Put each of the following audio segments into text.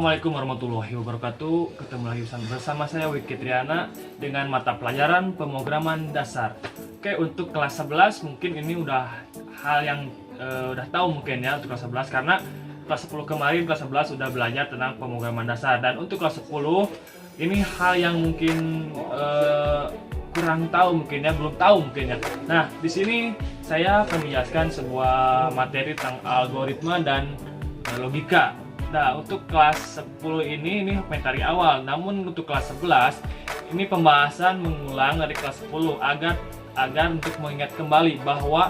Assalamualaikum warahmatullahi wabarakatuh. Ketemu lagi bersama saya Wiki Triana dengan mata pelajaran pemrograman dasar. Oke, untuk kelas 11 mungkin ini udah hal yang udah tahu mungkin ya untuk kelas 11, karena kelas 10 kemarin kelas 11 sudah belajar tentang pemrograman dasar, dan untuk kelas 10 ini hal yang mungkin kurang tahu mungkin ya, belum tahu mungkin ya. Nah, di sini saya akan menjelaskan sebuah materi tentang algoritma dan logika. Nah, untuk kelas 10 ini materi awal. Namun untuk kelas 11 ini pembahasan mengulang dari kelas 10 agar untuk mengingat kembali bahwa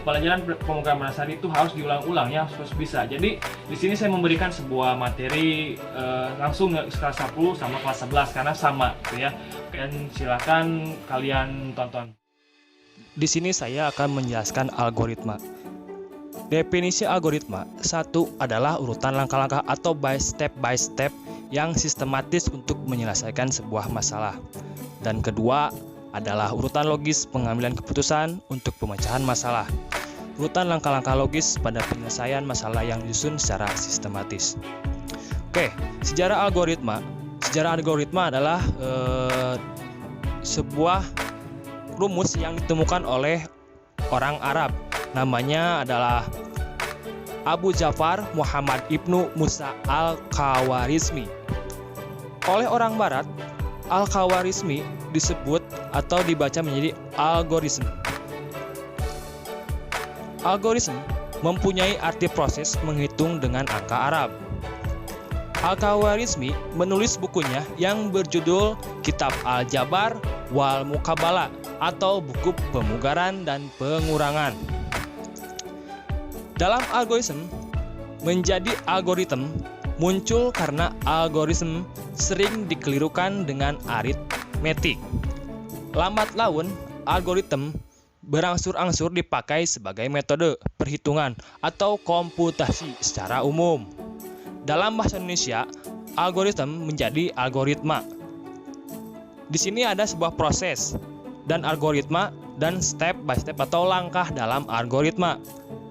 pelajaran pemrograman dasar itu harus diulang-ulang ya, harus bisa. Jadi di sini saya memberikan sebuah materi langsung kelas 10 sama kelas 11 karena sama gitu ya. Dan silakan kalian tonton. Di sini saya akan menjelaskan algoritma. Definisi algoritma, satu adalah urutan langkah-langkah atau by step yang sistematis untuk menyelesaikan sebuah masalah. Dan kedua adalah urutan logis pengambilan keputusan untuk pemecahan masalah. Urutan langkah-langkah logis pada penyelesaian masalah yang disusun secara sistematis. Oke, sejarah algoritma. Sejarah algoritma adalah sebuah rumus yang ditemukan oleh orang Arab. Namanya adalah Abu Ja'far Muhammad Ibnu Musa Al-Khawarizmi. Oleh orang Barat, Al-Khawarizmi disebut atau dibaca menjadi algoritm. Algoritm mempunyai arti proses menghitung dengan angka Arab. Al-Khawarizmi menulis bukunya yang berjudul Kitab Al-Jabar wal Muqabalah atau buku pemugaran dan pengurangan. Dalam algoritma, menjadi algoritma muncul karena algoritma sering dikelirukan dengan aritmetik. Lambat laun, algoritma berangsur-angsur dipakai sebagai metode perhitungan atau komputasi secara umum. Dalam bahasa Indonesia, algoritma menjadi algoritma. Di sini ada sebuah proses dan algoritma dan step by step atau langkah dalam algoritma.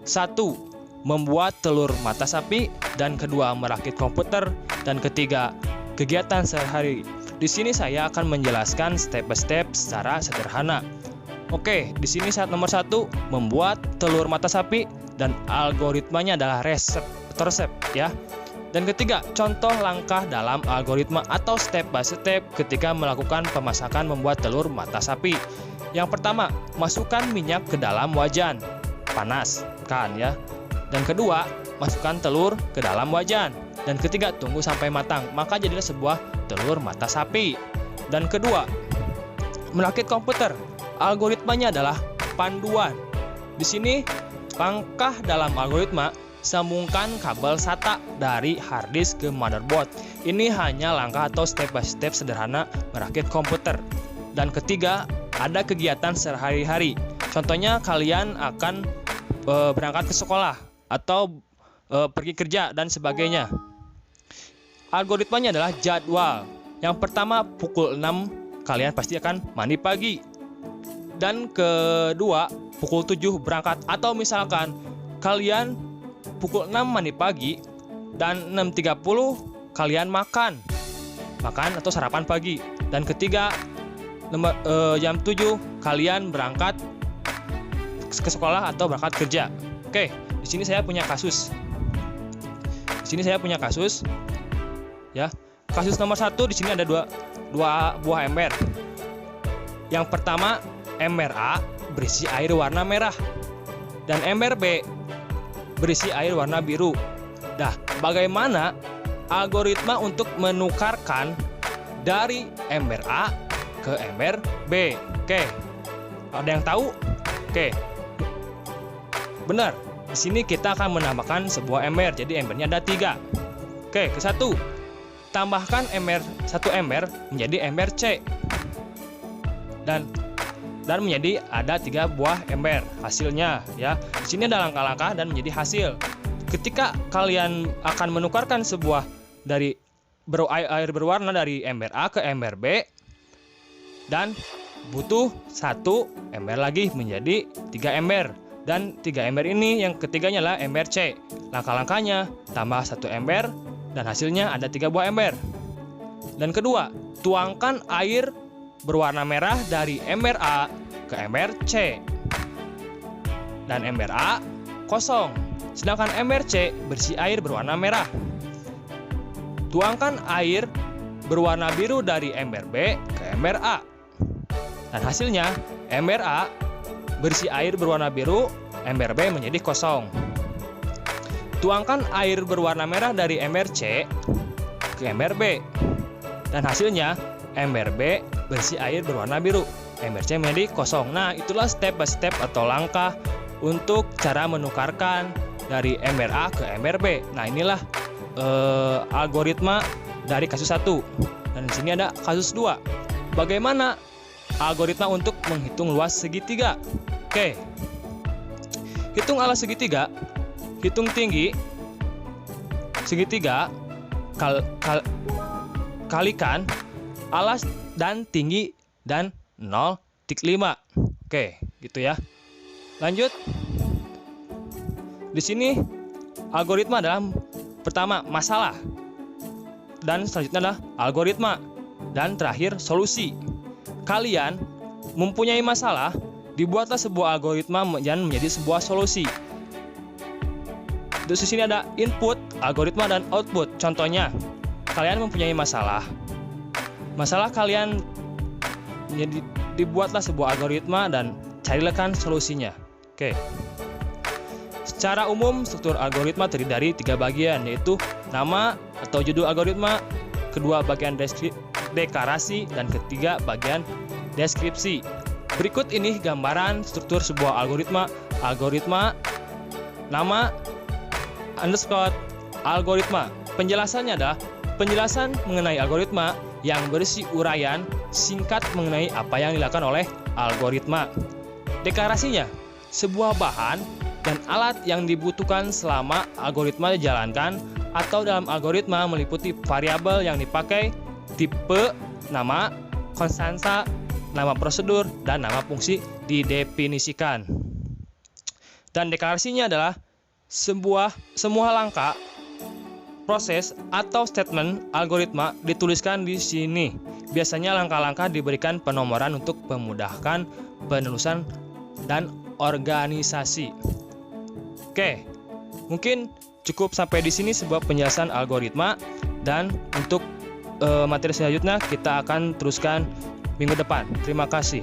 Satu, membuat telur mata sapi, dan kedua, merakit komputer, dan ketiga, kegiatan sehari-hari. Di sini saya akan menjelaskan step by step secara sederhana. Oke, di sini nomor 1, membuat telur mata sapi, dan algoritmanya adalah resep ya. Dan ketiga, contoh langkah dalam algoritma atau step by step ketika melakukan pemasakan membuat telur mata sapi. Yang pertama, masukkan minyak ke dalam wajan, panaskan ya. Dan kedua, masukkan telur ke dalam wajan. Dan ketiga, tunggu sampai matang, maka jadilah sebuah telur mata sapi. Dan kedua, merakit komputer. Algoritmanya adalah panduan. Di sini, langkah dalam algoritma, sambungkan kabel SATA dari hard disk ke motherboard. Ini hanya langkah atau step by step sederhana merakit komputer. Dan ketiga, ada kegiatan sehari-hari. Contohnya kalian akan berangkat ke sekolah atau pergi kerja dan sebagainya. Algoritmanya adalah jadwal. Yang pertama, pukul 6 kalian pasti akan mandi pagi. Dan kedua, pukul 7 berangkat. Atau misalkan kalian pukul 6 mandi pagi dan 6.30 kalian makan atau sarapan pagi. Dan ketiga, jam 7 kalian berangkat ke sekolah atau berangkat kerja. Oke, di sini saya punya kasus. Ya. Kasus nomor 1, di sini ada dua buah ember. Yang pertama, ember A berisi air warna merah dan ember B berisi air warna biru. Nah, bagaimana algoritma untuk menukarkan dari ember A ke ember B? Oke. Ada yang tahu? Oke. Benar. Di sini kita akan menambahkan sebuah ember. Jadi embernya ada 3. Oke, ke 1. Tambahkan satu ember menjadi ember C. Dan menjadi ada 3 buah ember hasilnya ya. Di sini ada langkah-langkah dan menjadi hasil. Ketika kalian akan menukarkan sebuah dari air berwarna dari ember A ke ember B, dan butuh 1 ember lagi menjadi 3 ember. Dan 3 ember ini yang ketiganya adalah ember C. Langkah-langkahnya, tambah 1 ember dan hasilnya ada 3 buah ember. Dan kedua, tuangkan air berwarna merah dari ember A ke ember C. Dan ember A kosong, sedangkan ember C berisi air berwarna merah. Tuangkan air berwarna biru dari ember B ke ember A. Dan hasilnya, ember A berisi air berwarna biru, ember B menjadi kosong. Tuangkan air berwarna merah dari ember C ke ember B. Dan hasilnya, ember B berisi air berwarna biru, ember C menjadi kosong. Nah, itulah step by step atau langkah untuk cara menukarkan dari ember A ke ember B. Nah, inilah algoritma dari kasus 1. Dan di sini ada kasus 2. Bagaimana algoritma untuk menghitung luas segitiga? Oke. Hitung alas segitiga, hitung tinggi segitiga kalikan alas dan tinggi dan 0,5. Oke, gitu ya. Lanjut. Di sini algoritma adalah pertama masalah, dan selanjutnya adalah algoritma, dan terakhir solusi. Kalian mempunyai masalah, dibuatlah sebuah algoritma dan menjadi sebuah solusi. Di sini ada input, algoritma, dan output. Contohnya, kalian mempunyai masalah. Masalah kalian dibuatlah sebuah algoritma dan carilah solusinya. Oke. Secara umum, struktur algoritma terdiri dari 3 bagian, yaitu nama atau judul algoritma, kedua bagian deklarasi, dan ketiga bagian deskripsi. Berikut ini gambaran struktur sebuah algoritma. Algoritma, nama, underscore, algoritma. Penjelasannya adalah penjelasan mengenai algoritma yang berisi uraian singkat mengenai apa yang dilakukan oleh algoritma. Deklarasinya, sebuah bahan dan alat yang dibutuhkan selama algoritma dijalankan, atau dalam algoritma meliputi variabel yang dipakai, tipe, nama, konstansa, nama prosedur, dan nama fungsi didefinisikan. Dan deklarasinya adalah semua langkah proses atau statement algoritma dituliskan di sini. Biasanya langkah-langkah diberikan penomoran untuk memudahkan penelusuran dan organisasi. Oke, mungkin cukup sampai di sini sebuah penjelasan algoritma, dan untuk materi selanjutnya kita akan teruskan minggu depan. Terima kasih.